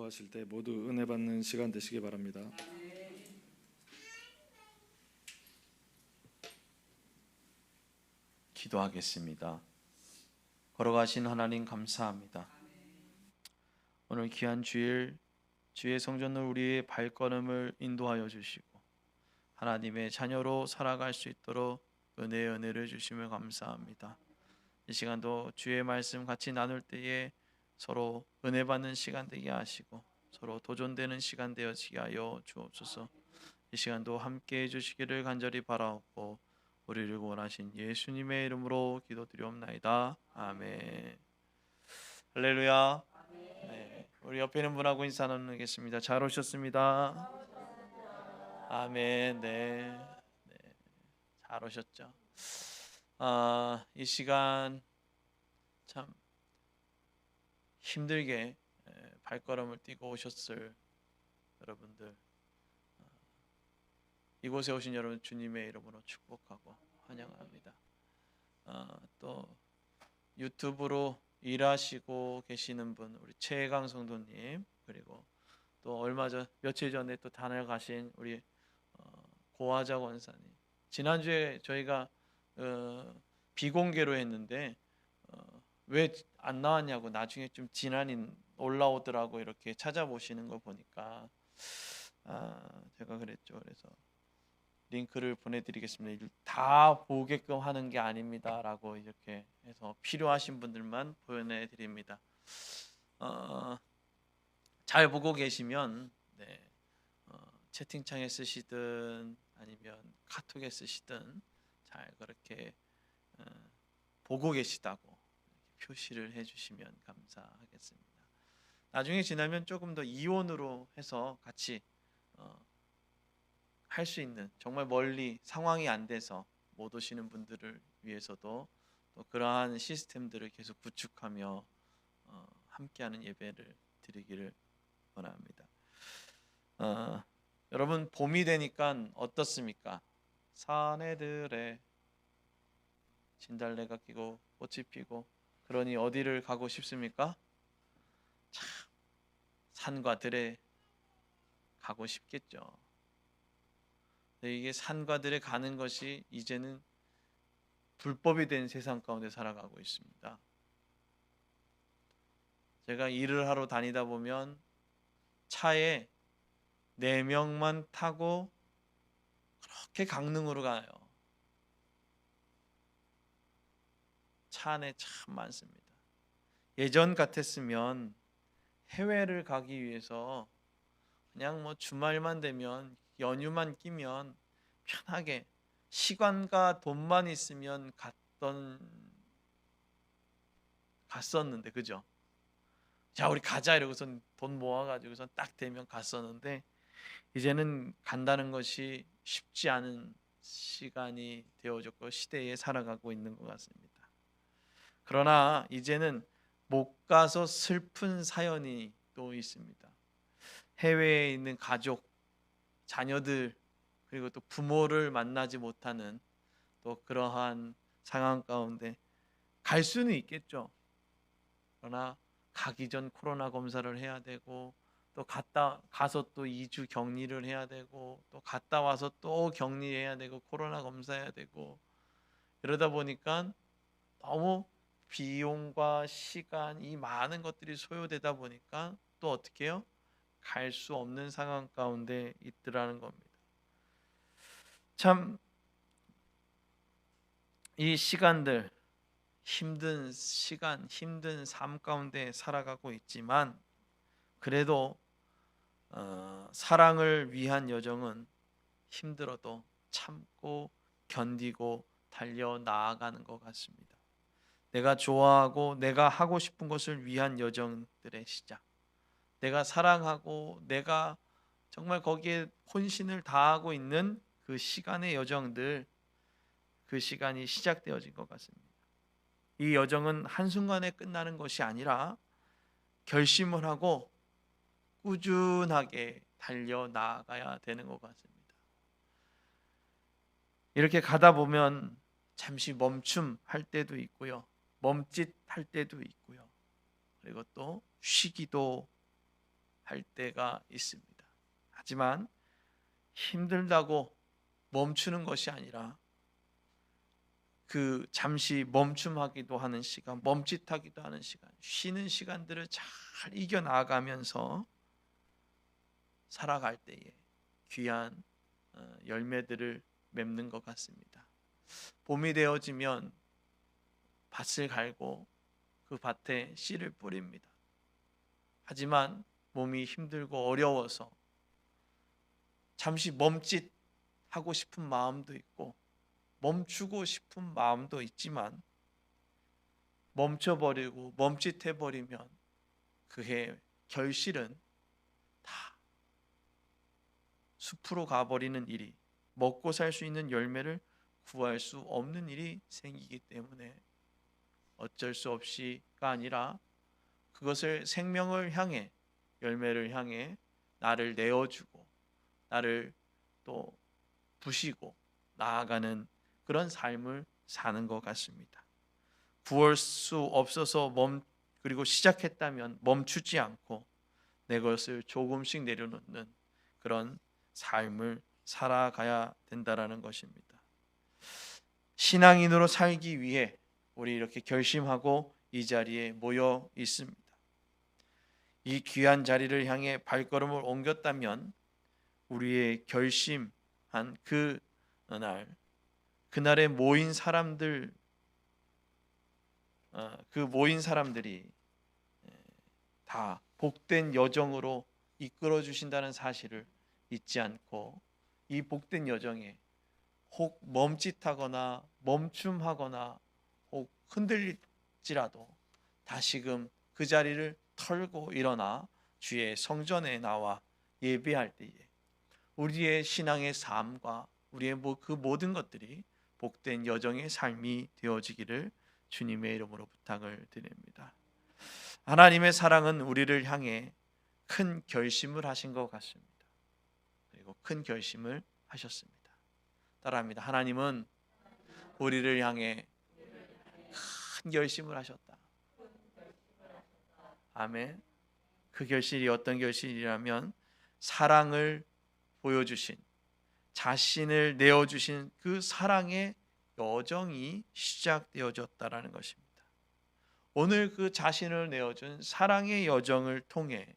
기도하실 때 모두 은혜 받는 시간 되시기 바랍니다. 기도하겠습니다. 걸어가신 하나님 감사합니다. 오늘 귀한 주일 주의 성전으로 우리의 발걸음을 인도하여 주시고 하나님의 자녀로 살아갈 수 있도록 은혜를 주시며 감사합니다. 이 시간도 주의 말씀 같이 나눌 때에 서로 은혜 받는 시간 되게 하시고 서로 도전되는 시간 되어지게 하여 주옵소서. 이 시간도 함께 해주시기를 간절히 바라옵고 우리를 구원하신 예수님의 이름으로 기도드리옵나이다. 아멘. 할렐루야. 네, 우리 옆에 있는 분하고 인사 나누겠습니다. 잘 오셨습니다. 아멘. 네, 잘 오셨죠. 이 시간 참 힘들게 발걸음을 뛰고 오셨을 여러분들, 이곳에 오신 여러분 주님의 이름으로 축복하고 환영합니다. 또 유튜브로 일하시고 계시는 분, 우리 최강 성도님, 그리고 또 며칠 전에 또 단을 가신 우리 고화자 권사님. 지난주에 저희가 비공개로 했는데 왜 안 나왔냐고 나중에 좀 지난이 올라오더라고. 이렇게 찾아보시는 거 보니까 제가 그랬죠. 그래서 링크를 보내드리겠습니다. 다 보게끔 하는 게 아닙니다라고 이렇게 해서 필요하신 분들만 보내드립니다. 잘 보고 계시면 채팅창에 쓰시든 아니면 카톡에 쓰시든 잘 그렇게 보고 계시다고 표시를 해주시면 감사하겠습니다. 나중에 지나면 조금 더 이온으로 해서 같이 할 수 있는, 정말 멀리 상황이 안 돼서 못 오시는 분들을 위해서도 또 그러한 시스템들을 계속 구축하며 함께하는 예배를 드리기를 원합니다. 여러분, 봄이 되니까 어떻습니까? 사내들의 진달래가 끼고 꽃이 피고 그러니 어디를 가고 싶습니까? 참 산과 들에 가고 싶겠죠. 이게 산과 들에 가는 것이 이제는 불법이 된 세상 가운데 살아가고 있습니다. 제가 일을 하러 다니다 보면 차에 4명만 타고 그렇게 강릉으로 가요. 차 안에 참 많습니다. 예전 같았으면 해외를 가기 위해서 그냥 뭐 주말만 되면, 연휴만 끼면 편하게 시간과 돈만 있으면 갔었는데, 그죠? 자, 우리 가자 이러고선 돈 모아가지고선 딱 되면 갔었는데, 이제는 간다는 것이 쉽지 않은 시간이 되어졌고 시대에 살아가고 있는 것 같습니다. 그러나 이제는 못 가서 슬픈 사연이 또 있습니다. 해외에 있는 가족, 자녀들, 그리고 또 부모를 만나지 못하는 또 그러한 상황 가운데 갈 수는 있겠죠. 그러나 가기 전 코로나 검사를 해야 되고, 또 가서 또 2주 격리를 해야 되고, 또 갔다 와서 또 격리해야 되고, 코로나 검사해야 되고, 이러다 보니까 너무 비용과 시간, 이 많은 것들이 소요되다 보니까 또 어떻게 해요? 갈 수 없는 상황 가운데 있더라는 겁니다. 참 이 시간들, 힘든 시간, 힘든 삶 가운데 살아가고 있지만, 그래도 사랑을 위한 여정은 힘들어도 참고 견디고 달려 나아가는 것 같습니다. 내가 좋아하고 내가 하고 싶은 것을 위한 여정들의 시작, 내가 사랑하고 내가 정말 거기에 혼신을 다하고 있는 그 시간의 여정들, 그 시간이 시작되어진 것 같습니다. 이 여정은 한순간에 끝나는 것이 아니라 결심을 하고 꾸준하게 달려 나아가야 되는 것 같습니다. 이렇게 가다 보면 잠시 멈춤할 때도 있고요, 멈칫할 때도 있고요, 그리고 또 쉬기도 할 때가 있습니다. 하지만 힘들다고 멈추는 것이 아니라 그 잠시 멈춤하기도 하는 시간, 멈칫하기도 하는 시간, 쉬는 시간들을 잘 이겨 나가면서 살아갈 때에 귀한 열매들을 맺는 것 같습니다. 봄이 되어지면 밭을 갈고 그 밭에 씨를 뿌립니다. 하지만 몸이 힘들고 어려워서 잠시 멈칫하고 싶은 마음도 있고 멈추고 싶은 마음도 있지만 멈춰버리고 멈칫해버리면 그의 결실은 다 숲으로 가버리는 일이, 먹고 살 수 있는 열매를 구할 수 없는 일이 생기기 때문에 어쩔 수 없이가 아니라 그것을 생명을 향해, 열매를 향해 나를 내어주고 나를 또 부시고 나아가는 그런 삶을 사는 것 같습니다. 구할 수 없어서 그리고 시작했다면 멈추지 않고 내 것을 조금씩 내려놓는 그런 삶을 살아가야 된다라는 것입니다. 신앙인으로 살기 위해 우리 이렇게 결심하고 이 자리에 모여 있습니다. 이 귀한 자리를 향해 발걸음을 옮겼다면 우리의 결심한 그날에 모인 사람들, 그 모인 사람들이 다 복된 여정으로 이끌어 주신다는 사실을 잊지 않고 이 복된 여정에 혹 멈칫하거나 멈춤하거나 혹 흔들릴지라도 다시금 그 자리를 털고 일어나 주의 성전에 나와 예배할 때에 우리의 신앙의 삶과 우리의 그 모든 것들이 복된 여정의 삶이 되어지기를 주님의 이름으로 부탁을 드립니다. 하나님의 사랑은 우리를 향해 큰 결심을 하신 것 같습니다. 그리고 큰 결심을 하셨습니다. 따라합니다. 하나님은 우리를 향해 큰 결심을 하셨다. 아멘. 그 결실이 어떤 결실이라면 사랑을 보여주신, 자신을 내어주신 그 사랑의 여정이 시작되어졌다라는 것입니다. 오늘 그 자신을 내어준 사랑의 여정을 통해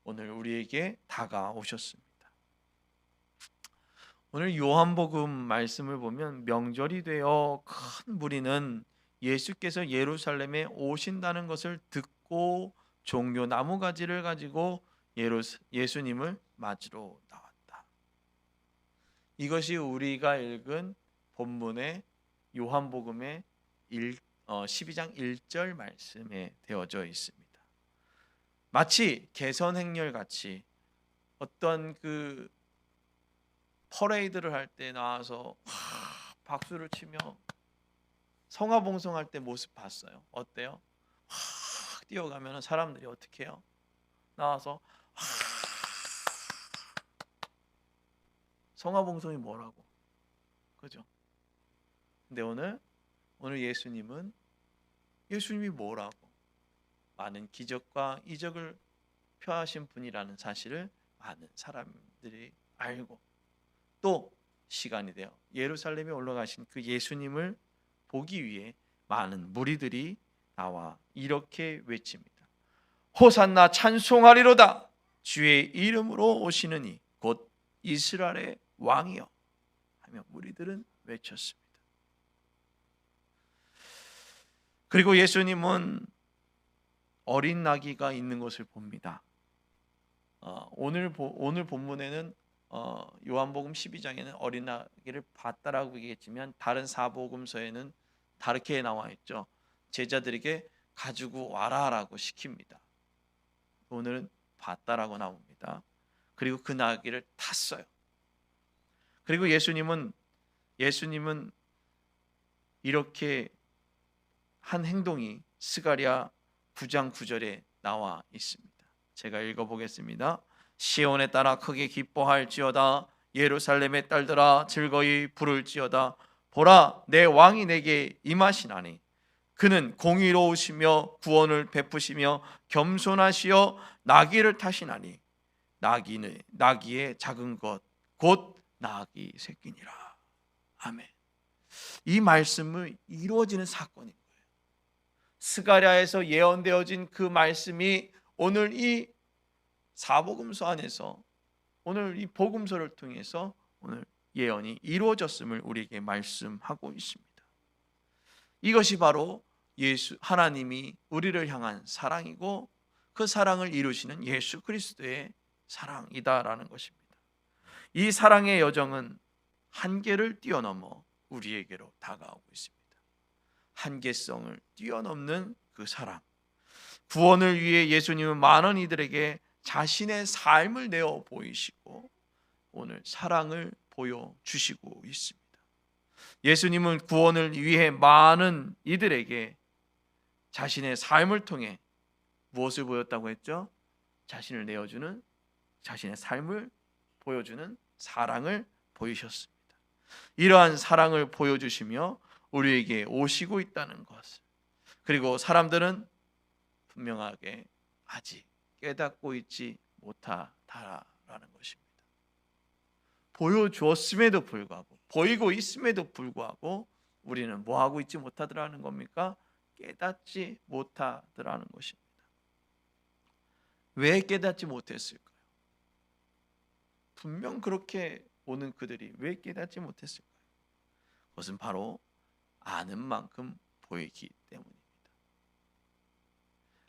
오늘 우리에게 다가오셨습니다. 오늘 요한복음 말씀을 보면 명절이 되어 큰 무리는 예수께서 예루살렘에 오신다는 것을 듣고 종려 나무가지를 가지고 예수님을 맞으러 나왔다. 이것이 우리가 읽은 본문의 요한복음의 12장 1절 말씀에 되어져 있습니다. 마치 개선행렬같이 어떤 그 퍼레이드를 할 때 나와서 박수를 치며 성화봉송할 때 모습 봤어요. 어때요? 확 뛰어가면 사람들이 어떻게 해요? 나와서 성화봉송이 뭐라고? 그죠? 근데 오늘 예수님이 뭐라고? 많은 기적과 이적을 펴하신 분이라는 사실을 많은 사람들이 알고 또 시간이 되어 예루살렘에 올라가신 그 예수님을 보기 위해 많은 무리들이 나와 이렇게 외칩니다. 호산나 찬송하리로다. 주의 이름으로 오시느니 곧 이스라엘의 왕이여 하며 무리들은 외쳤습니다. 그리고 예수님은 어린 나귀가 있는 것을 봅니다. 오늘 본문에는 요한복음 12장에는 어린 나귀를 봤다라고 얘기했지만 다른 사복음서에는 다르게 나와 있죠. 제자들에게 가지고 와라라고 시킵니다. 오늘은 봤다라고 나옵니다. 그리고 그 나귀를 탔어요. 그리고 예수님은 이렇게 한 행동이 스가랴 9장 9절에 나와 있습니다. 제가 읽어보겠습니다. 시온에 따라 크게 기뻐할지어다. 예루살렘의 딸들아 즐거이 부를지어다. 보라 내 왕이 내게 임하시나니 그는 공의로우시며 구원을 베푸시며 겸손하시어 나귀를 타시나니 나귀의 작은 것 곧 나귀 새끼니라. 아멘. 이 말씀은 이루어지는 사건인 거예요. 스가랴에서 예언되어진 그 말씀이 오늘 이 사복음서 안에서, 오늘 이 복음서를 통해서 오늘 예언이 이루어졌음을 우리에게 말씀하고 있습니다. 이것이 바로 하나님이 우리를 향한 사랑이고 그 사랑을 이루시는 예수 그리스도의 사랑이다라는 것입니다. 이 사랑의 여정은 한계를 뛰어넘어 우리에게로 다가오고 있습니다. 한계성을 뛰어넘는 그 사랑. 구원을 위해 예수님은 많은 이들에게 자신의 삶을 내어 보이시고 오늘 사랑을 보여주시고 있습니다. 예수님은 구원을 위해 많은 이들에게 자신의 삶을 통해 무엇을 보였다고 했죠? 자신을 내어주는, 자신의 삶을 보여주는 사랑을 보이셨습니다. 이러한 사랑을 보여주시며 우리에게 오시고 있다는 것을, 그리고 사람들은 분명하게 아직 깨닫고 있지 못하다라는 것입니다. 보여주었음에도 불구하고, 보이고 있음에도 불구하고 우리는 뭐하고 있지 못하더라는 겁니까? 깨닫지 못하더라는 것입니다. 왜 깨닫지 못했을까요? 분명 그렇게 보는 그들이 왜 깨닫지 못했을까요? 그것은 바로 아는 만큼 보이기 때문입니다.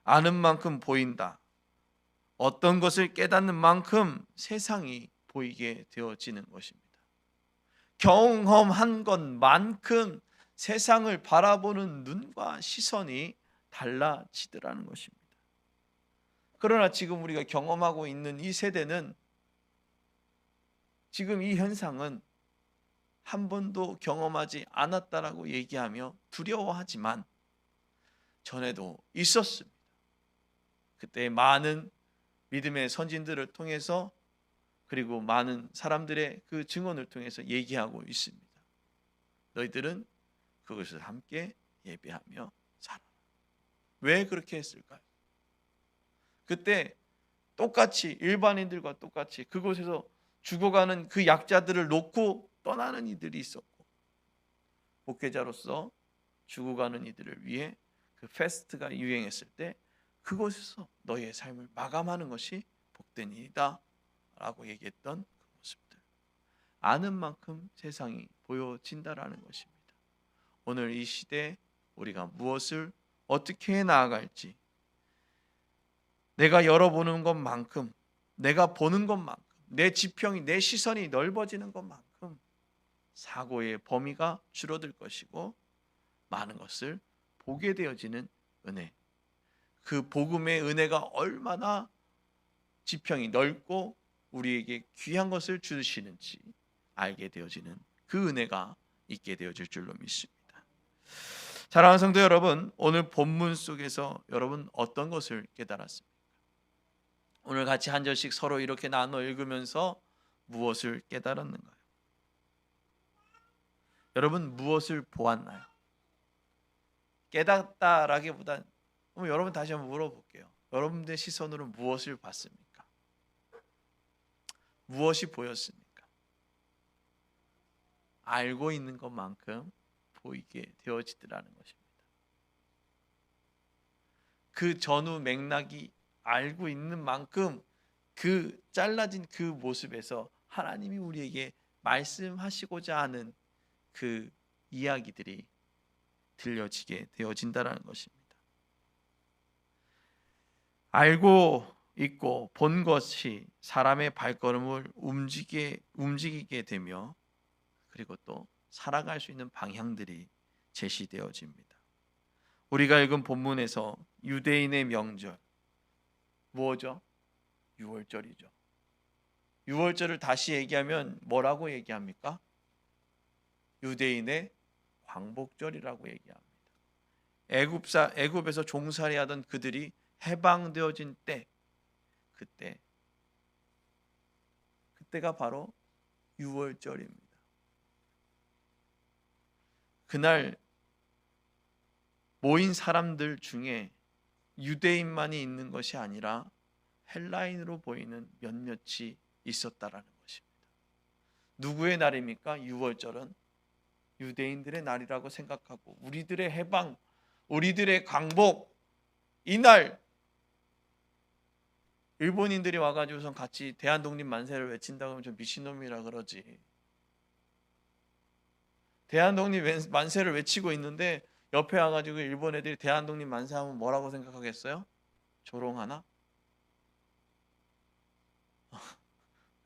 아는 만큼 보인다. 어떤 것을 깨닫는 만큼 세상이 보이게 되어지는 것입니다. 경험한 것만큼 세상을 바라보는 눈과 시선이 달라지더라는 것입니다. 그러나 지금 우리가 경험하고 있는 이 세대는, 지금 이 현상은 한 번도 경험하지 않았다라고 얘기하며 두려워하지만 전에도 있었습니다. 그때 많은 믿음의 선진들을 통해서, 그리고 많은 사람들의 그 증언을 통해서 얘기하고 있습니다. 너희들은 그것을 함께 예배하며 살아라. 왜 그렇게 했을까요? 그때 똑같이 일반인들과 똑같이 그곳에서 죽어가는 그 약자들을 놓고 떠나는 이들이 있었고, 목회자로서 죽어가는 이들을 위해 그 페스트가 유행했을 때 그곳에서 너희의 삶을 마감하는 것이 복된 일이다 라고 얘기했던 그 모습들, 아는 만큼 세상이 보여진다라는 것입니다. 오늘 이 시대에 우리가 무엇을 어떻게 해 나아갈지, 내가 열어보는 것만큼, 내가 보는 것만큼, 내 지평이, 내 시선이 넓어지는 것만큼 사고의 범위가 줄어들 것이고 많은 것을 보게 되어지는 은혜, 그 복음의 은혜가 얼마나 지평이 넓고 우리에게 귀한 것을 주시는지 알게 되어지는 그 은혜가 있게 되어질 줄로 믿습니다. 사랑하는 성도 여러분, 오늘 본문 속에서 여러분 어떤 것을 깨달았습니까? 오늘 같이 한 절씩 서로 이렇게 나눠 읽으면서 무엇을 깨달았는가요? 여러분 무엇을 보았나요? 깨닫다라기보단 여러분 다시 한번 물어볼게요. 여러분들의 시선으로 무엇을 봤습니까? 무엇이 보였습니까? 알고 있는 것만큼 보이게 되어지더라는 것입니다. 그 전후 맥락이 알고 있는 만큼 그 잘라진 그 모습에서 하나님이 우리에게 말씀하시고자 하는 그 이야기들이 들려지게 되어진다는 것입니다. 알고 있고 본 것이 사람의 발걸음을 움직이게 되며, 그리고 또 살아갈 수 있는 방향들이 제시되어집니다. 우리가 읽은 본문에서 유대인의 명절 뭐죠? 유월절이죠. 유월절을 다시 얘기하면 뭐라고 얘기합니까? 유대인의 광복절이라고 얘기합니다. 애굽에서 종살이하던 그들이 해방되어진 때, 그때가 바로 유월절입니다. 그날 모인 사람들 중에 유대인만이 있는 것이 아니라 헬라인으로 보이는 몇몇이 있었다라는 것입니다. 누구의 날입니까? 6월절은 유대인들의 날이라고 생각하고 우리들의 해방, 우리들의 광복, 이날 일본인들이 와가지고선 같이 대한독립 만세를 외친다고 하면 좀 미친놈이라 그러지. 대한독립 만세를 외치고 있는데 옆에 와가지고 일본 애들이 대한독립 만세하면 뭐라고 생각하겠어요? 조롱하나?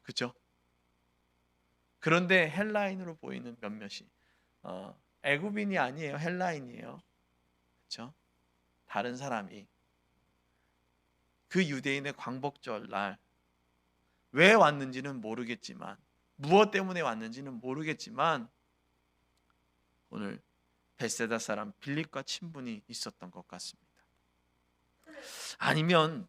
그죠? 그런데 헬라인으로 보이는 몇몇이 애굽인이 아니에요. 헬라인이에요. 그렇죠? 다른 사람이 그 유대인의 광복절 날 왜 왔는지는 모르겠지만 무엇 때문에 왔는지는 모르겠지만 오늘 베세다 사람 빌립과 친분이 있었던 것 같습니다. 아니면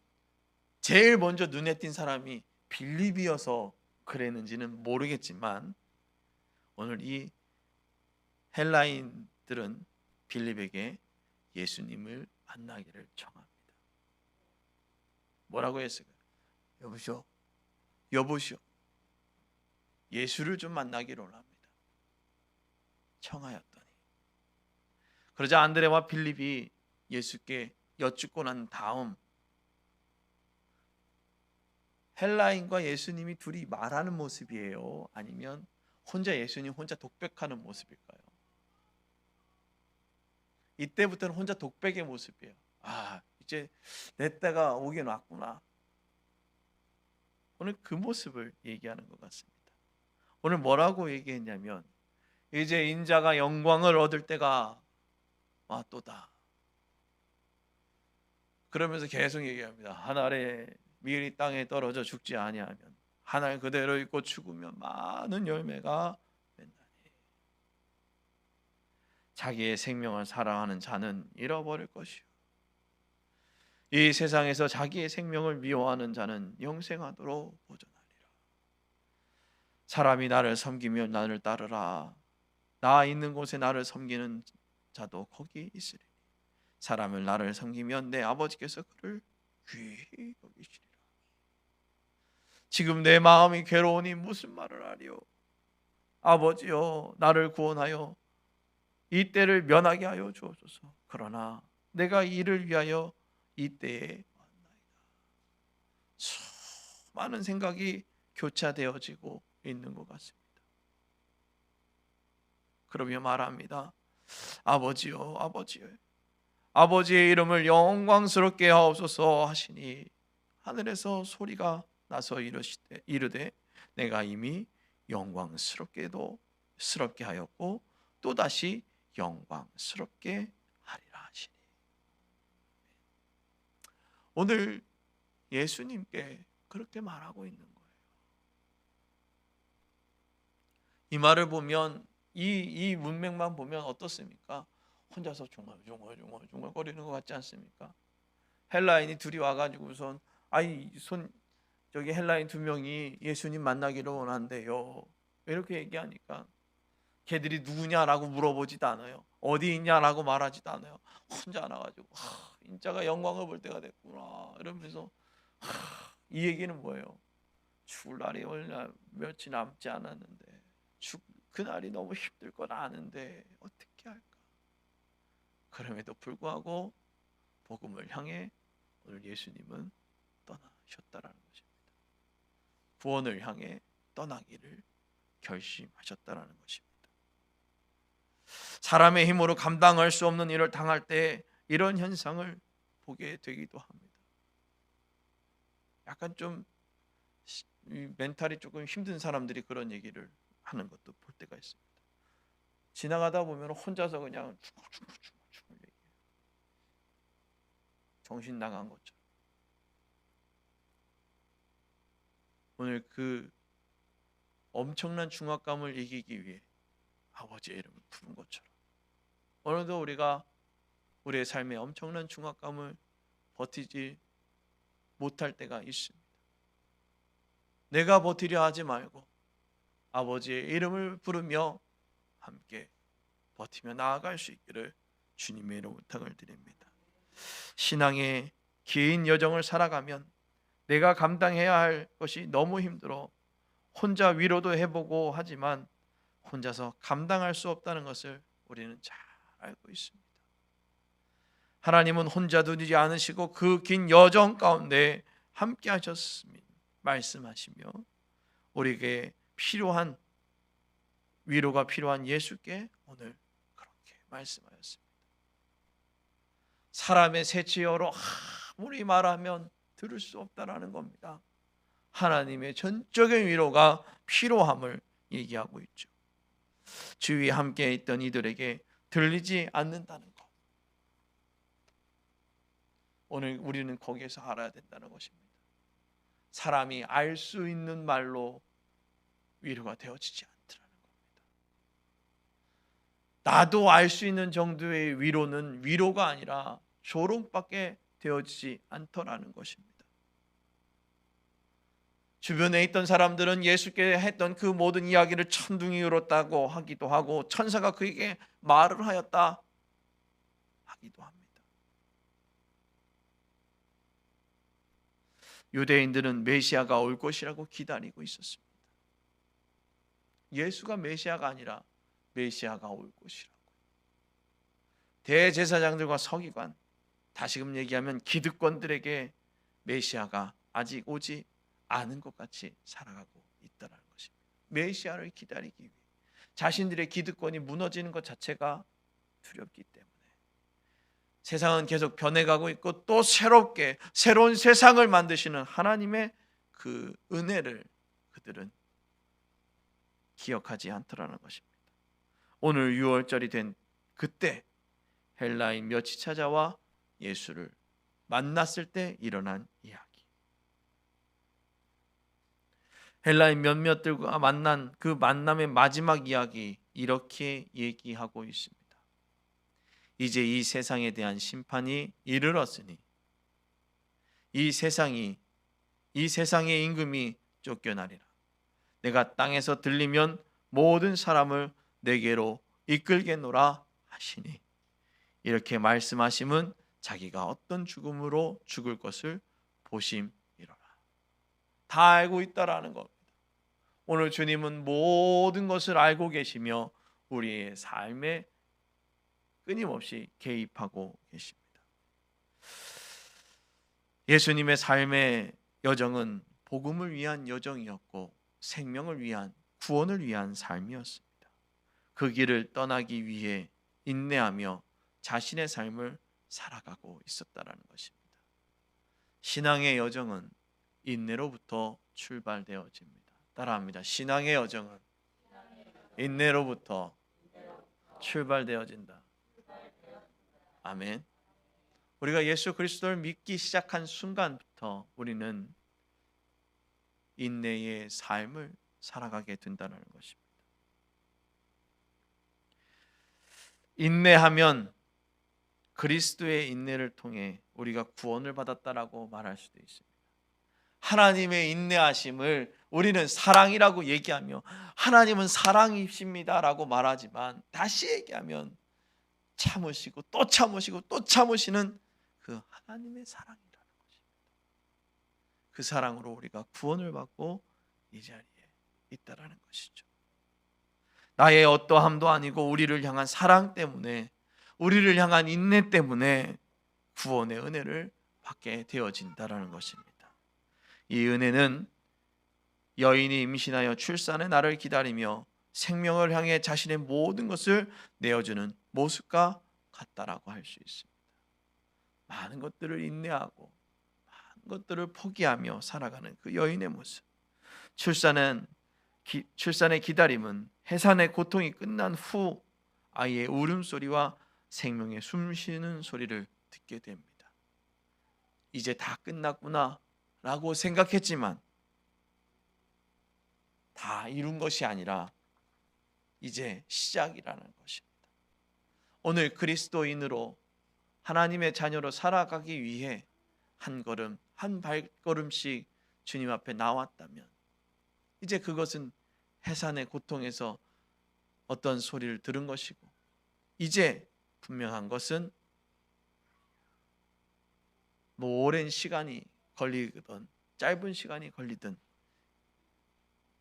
제일 먼저 눈에 띈 사람이 빌립이어서 그랬는지는 모르겠지만 오늘 이 헬라인들은 빌립에게 예수님을 만나기를 청합니다. 뭐라고 했을까요? 여보시오, 예수를 좀 만나기를 원합니다. 청하였더니 그러자 안드레와 빌립이 예수께 여쭙고 난 다음 헬라인과 예수님이 둘이 말하는 모습이에요? 아니면 혼자 예수님 혼자 독백하는 모습일까요? 이때부터는 혼자 독백의 모습이에요. 이제 내 때가 오긴 왔구나. 오늘 그 모습을 얘기하는 것 같습니다. 오늘 뭐라고 얘기했냐면 이제 인자가 영광을 얻을 때가 왔도다. 그러면서 계속 얘기합니다. 한 알의 밀이 땅에 떨어져 죽지 아니하면 한 알 그대로 있고 죽으면 많은 열매가 맺나니 자기의 생명을 사랑하는 자는 잃어버릴 것이요 이 세상에서 자기의 생명을 미워하는 자는 영생하도록 보존하리라. 사람이 나를 섬기면 나를 따르라. 나 있는 곳에 나를 섬기는 자도 거기 있으리니 사람을 나를 섬기면 내 아버지께서 그를 귀히 여기시리라. 지금 내 마음이 괴로우니 무슨 말을 하리요? 아버지여, 나를 구원하여 이 때를 면하게 하여 주옵소서. 그러나 내가 이를 위하여 이 때에 왔나이다. 수많은 생각이 교차되어지고 있는 것 같습니다. 그러며 말합니다. 아버지여, 아버지여, 아버지의 이름을 영광스럽게 하옵소서 하시니 하늘에서 소리가 나서 이르되 내가 이미 영광스럽게도 스럽게 하였고 또다시 영광스럽게 하리라 하시니. 오늘 예수님께 그렇게 말하고 있는 거예요. 이 말을 보면 이 문맥만 보면 어떻습니까? 혼자서 중얼중얼 거리는 것 같지 않습니까? 헬라인이 둘이 와가지고선 저기 헬라인 두 명이 예수님 만나기를 원한대요. 이렇게 얘기하니까 걔들이 누구냐라고 물어보지도 않아요. 어디 있냐라고 말하지도 않아요. 혼자 나가지고 인자가 영광을 볼 때가 됐구나 이러면서 이 얘기는 뭐예요? 죽을 날이 며칠 남지 않았는데 그날이 너무 힘들 건 아는데 어떻게 할까? 그럼에도 불구하고 복음을 향해 오늘 예수님은 떠나셨다라는 것입니다. 구원을 향해 떠나기를 결심하셨다라는 것입니다. 사람의 힘으로 감당할 수 없는 일을 당할 때 이런 현상을 보게 되기도 합니다. 약간 좀 멘탈이 조금 힘든 사람들이 그런 얘기를 하는 것도 볼 때가 있습니다. 지나가다 보면 혼자서 그냥 죽을 얘기해요. 정신 나간 것처럼. 오늘 그 엄청난 중압감을 이기기 위해 아버지의 이름을 부른 것처럼 오늘도 우리가 우리의 삶에 엄청난 중압감을 버티지 못할 때가 있습니다. 내가 버티려 하지 말고 아버지의 이름을 부르며 함께 버티며 나아갈 수 있기를 주님의 부탁을 드립니다. 신앙의 긴 여정을 살아가면 내가 감당해야 할 것이 너무 힘들어 혼자 위로도 해보고 하지만 혼자서 감당할 수 없다는 것을 우리는 잘 알고 있습니다. 하나님은 혼자 두지 않으시고 그 긴 여정 가운데 함께 하셨음을 말씀하시며 우리에게 필요한 위로가 필요한 예수께 오늘 그렇게 말씀하였습니다. 사람의 세치어로 아무리 말하면 들을 수 없다라는 겁니다. 하나님의 전적인 위로가 필요함을 얘기하고 있죠. 주위에 함께 있던 이들에게 들리지 않는다는 것. 오늘 우리는 거기에서 알아야 된다는 것입니다. 사람이 알 수 있는 말로 위로가 되어지지 않더라는 겁니다. 나도 알 수 있는 정도의 위로는 위로가 아니라 조롱밖에 되어지지 않더라는 것입니다. 주변에 있던 사람들은 예수께 했던 그 모든 이야기를 천둥이 울었다고 하기도 하고 천사가 그에게 말을 하였다 하기도 합니다. 유대인들은 메시아가 올 것이라고 기다리고 있었습니다. 예수가 메시아가 아니라 메시아가 올 것이라고. 대제사장들과 서기관, 다시금 얘기하면 기득권들에게 메시아가 아직 오지 않은 것 같이 살아가고 있다는 것입니다. 메시아를 기다리기 위해 자신들의 기득권이 무너지는 것 자체가 두렵기 때문에 세상은 계속 변해가고 있고 또 새롭게 새로운 세상을 만드시는 하나님의 그 은혜를 그들은 기억하지 않더라는 것입니다. 오늘 6월절이 된 그때 헬라인 몇이 찾아와 예수를 만났을 때 일어난 이야기. 헬라인 몇몇들과 만난 그 만남의 마지막 이야기 이렇게 얘기하고 있습니다. 이제 이 세상에 대한 심판이 이르렀으니 이 세상의 임금이 쫓겨나리라. 내가 땅에서 들리면 모든 사람을 내게로 이끌겠노라 하시니 이렇게 말씀하심은 자기가 어떤 죽음으로 죽을 것을 보심이로라. 다 알고 있다라는 겁니다. 오늘 주님은 모든 것을 알고 계시며 우리의 삶에 끊임없이 개입하고 계십니다. 예수님의 삶의 여정은 복음을 위한 여정이었고 생명을 위한 구원을 위한 삶이었습니다. 그 길을 떠나기 위해 인내하며 자신의 삶을 살아가고 있었다라는 것입니다. 신앙의 여정은 인내로부터 출발되어집니다. 따라합니다. 신앙의 여정은 인내로부터 출발되어진다. 아멘. 우리가 예수 그리스도를 믿기 시작한 순간부터 우리는 인내의 삶을 살아가게 된다는 것입니다. 인내하면 그리스도의 인내를 통해 우리가 구원을 받았다라고 말할 수도 있습니다. 하나님의 인내하심을 우리는 사랑이라고 얘기하며 하나님은 사랑이십니다라고 말하지만 다시 얘기하면 참으시고 또 참으시고 또 참으시는 그 하나님의 사랑이라는 것입니다. 그 사랑으로 우리가 구원을 받고 이 자리에 있다라는 것이죠. 나의 어떠함도 아니고 우리를 향한 사랑 때문에 우리를 향한 인내 때문에 구원의 은혜를 받게 되어진다라는 것입니다. 이 은혜는 여인이 임신하여 출산의 날을 기다리며 생명을 향해 자신의 모든 것을 내어주는 모습과 같다라고 할 수 있습니다. 많은 것들을 인내하고 많은 것들을 포기하며 살아가는 그 여인의 모습. 출산의 기다림은 해산의 고통이 끝난 후 아이의 울음소리와 생명의 숨쉬는 소리를 듣게 됩니다. 이제 다 끝났구나 라고 생각했지만 다 이룬 것이 아니라 이제 시작이라는 것입니다. 오늘 그리스도인으로 하나님의 자녀로 살아가기 위해 한 걸음 한 발걸음씩 주님 앞에 나왔다면 이제 그것은 해산의 고통에서 어떤 소리를 들은 것이고 이제 분명한 것은 뭐 오랜 시간이 걸리든 짧은 시간이 걸리든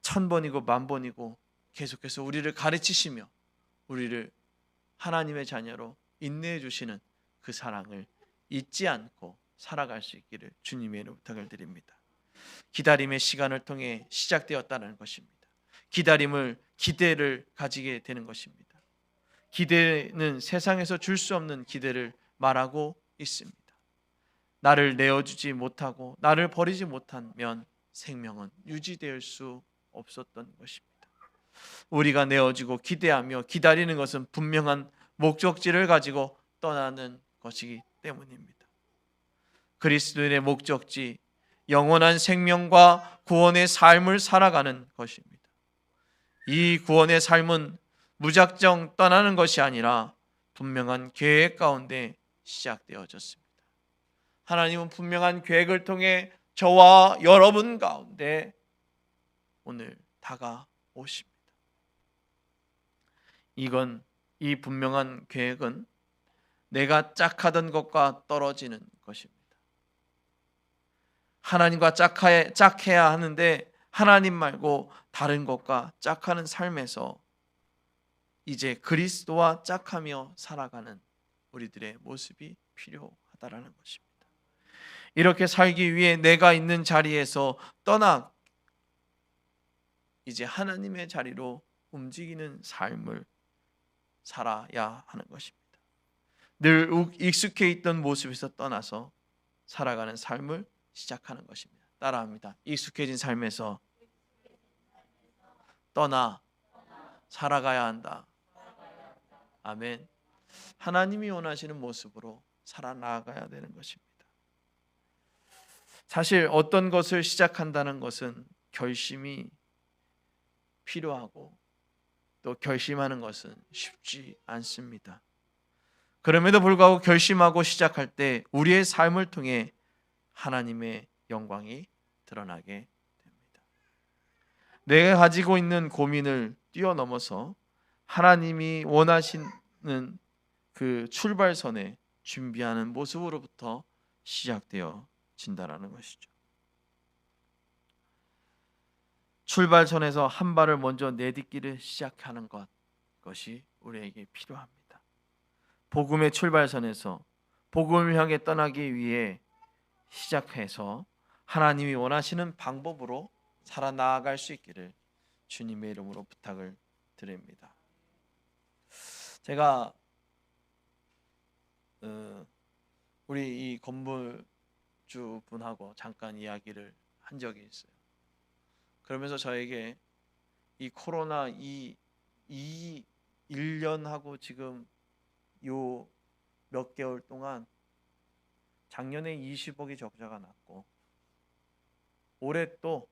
1000번이고 10,000번이고 계속해서 우리를 가르치시며 우리를 하나님의 자녀로 인내해 주시는 그 사랑을 잊지 않고 살아갈 수 있기를 주님의 이름으로 부탁을 드립니다. 기다림의 시간을 통해 시작되었다는 것입니다. 기대를 가지게 되는 것입니다. 기대는 세상에서 줄 수 없는 기대를 말하고 있습니다. 나를 내어주지 못하고 나를 버리지 못하면 생명은 유지될 수 없었던 것입니다. 우리가 내어주고 기대하며 기다리는 것은 분명한 목적지를 가지고 떠나는 것이기 때문입니다. 그리스도인의 목적지, 영원한 생명과 구원의 삶을 살아가는 것입니다. 이 구원의 삶은 무작정 떠나는 것이 아니라 분명한 계획 가운데 시작되어졌습니다. 하나님은 분명한 계획을 통해 저와 여러분 가운데 오늘 다가오십니다. 이 분명한 계획은 내가 짝하던 것과 떨어지는 것입니다. 하나님과 짝해야 하는데 하나님 말고 다른 것과 짝하는 삶에서 이제 그리스도와 짝하며 살아가는 우리들의 모습이 필요하다라는 것입니다. 이렇게 살기 위해 내가 있는 자리에서 떠나 이제 하나님의 자리로 움직이는 삶을 살아야 하는 것입니다. 늘 익숙해 있던 모습에서 떠나서 살아가는 삶을 시작하는 것입니다. 따라합니다. 익숙해진 삶에서 떠나 살아가야 한다. 아멘. 하나님이 원하시는 모습으로 살아나가야 되는 것입니다. 사실 어떤 것을 시작한다는 것은 결심이 필요하고 또 결심하는 것은 쉽지 않습니다. 그럼에도 불구하고 결심하고 시작할 때 우리의 삶을 통해 하나님의 영광이 드러나게 됩니다. 내가 가지고 있는 고민을 뛰어넘어서 하나님이 원하시는 그 출발선에 준비하는 모습으로부터 시작되어진다라는 것이죠. 출발선에서 한 발을 먼저 내딛기를 시작하는 것이 우리에게 필요합니다. 복음의 출발선에서 복음을 향해 떠나기 위해 시작해서 하나님이 원하시는 방법으로 살아나갈 수 있기를 주님의 이름으로 부탁을 드립니다. 제가 우리 이 건물주 분하고 잠깐 이야기를 한 적이 있어요. 그러면서 저에게 이 코로나 1년하고 지금 요 몇 개월 동안 작년에 20억이 적자가 났고 올해 또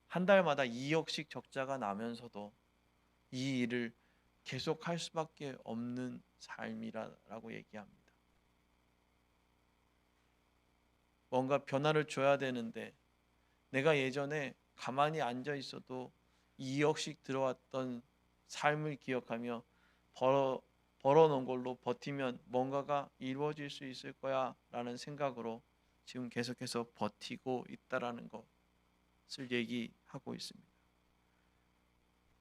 한 달마다 2억씩 적자가 나면서도 이 일을 계속할 수밖에 없는 삶이라고 얘기합니다. 뭔가 변화를 줘야 되는데 내가 예전에 가만히 앉아 있어도 2억씩 들어왔던 삶을 기억하며 벌어놓은 걸로 버티면 뭔가가 이루어질 수 있을 거야 라는 생각으로 지금 계속해서 버티고 있다라는 것을 얘기하고 있습니다.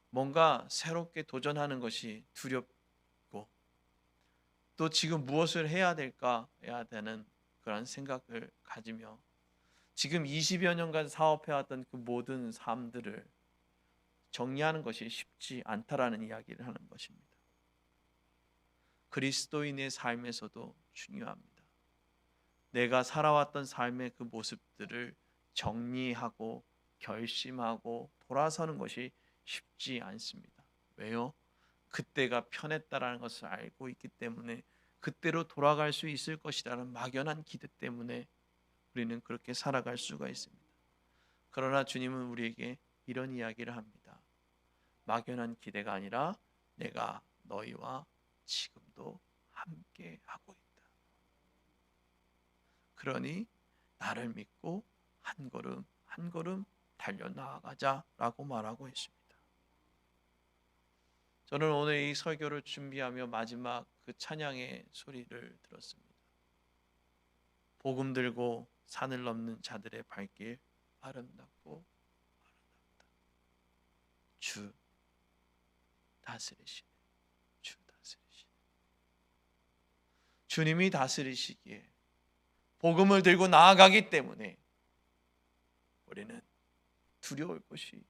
뭔가 새롭게 도전하는 것이 두렵고 또 지금 무엇을 해야 되는 그런 생각을 가지며 지금 20여 년간 사업해왔던 그 모든 삶들을 정리하는 것이 쉽지 않다라는 이야기를 하는 것입니다. 그리스도인의 삶에서도 중요합니다. 내가 살아왔던 삶의 그 모습들을 정리하고 결심하고 돌아서는 것이 쉽지 않습니다. 왜요? 그때가 편했다라는 것을 알고 있기 때문에 그때로 돌아갈 수 있을 것이라는 막연한 기대 때문에 우리는 그렇게 살아갈 수가 있습니다. 그러나 주님은 우리에게 이런 이야기를 합니다. 막연한 기대가 아니라 내가 너희와 지금도 함께 하고 있다. 그러니 나를 믿고 한 걸음 한 걸음 달려나가자라고 말하고 있습니다. 저는 오늘 이 설교를 준비하며 마지막 그 찬양의 소리를 들었습니다. 복음 들고 산을 넘는 자들의 발길 아름답고 아름답다. 주 다스리시네. 주 다스리시네. 주님이 다스리시기에 복음을 들고 나아가기 때문에 우리는 두려울 것이 없고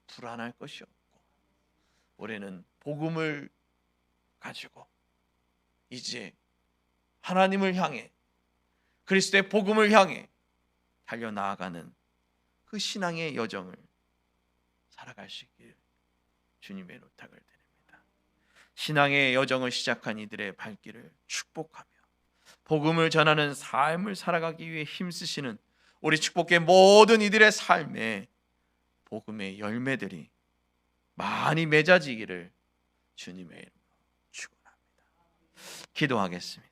불안할 것이 없고 우리는 복음을 가지고 이제 하나님을 향해 그리스도의 복음을 향해 달려나아가는 그 신앙의 여정을 살아갈 수 있기를 주님의 부탁을 드립니다. 신앙의 여정을 시작한 이들의 발길을 축복하며 복음을 전하는 삶을 살아가기 위해 힘쓰시는 우리 축복의 모든 이들의 삶에 복음의 열매들이 많이 맺어지기를 주님의 이름으로 축원합니다. 기도하겠습니다.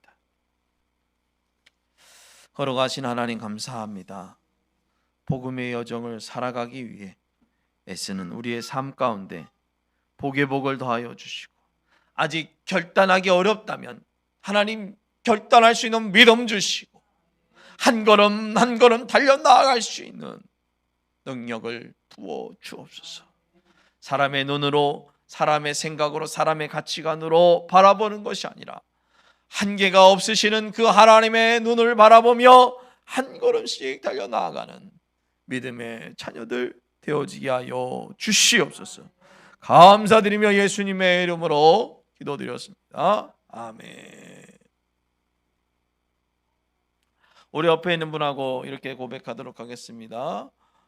걸어가신 하나님 감사합니다. 복음의 여정을 살아가기 위해 애쓰는 우리의 삶 가운데 복의 복을 더하여 주시고 아직 결단하기 어렵다면 하나님 결단할 수 있는 믿음 주시고 한 걸음 한 걸음 달려나아갈 수 있는 능력을 부어 주옵소서. 사람의 눈으로 사람의 생각으로 사람의 가치관으로 바라보는 것이 아니라 한계가 없으시는 그 하나님의 눈을 바라보며 한 걸음씩 달려나아가는 믿음의 자녀들 되어지게 하여 주시옵소서. 감사드리며 예수님의 이름으로 기도드렸습니다. 아멘. 우리 옆에 있는 분하고 이렇게 고백하도록 하겠습니다.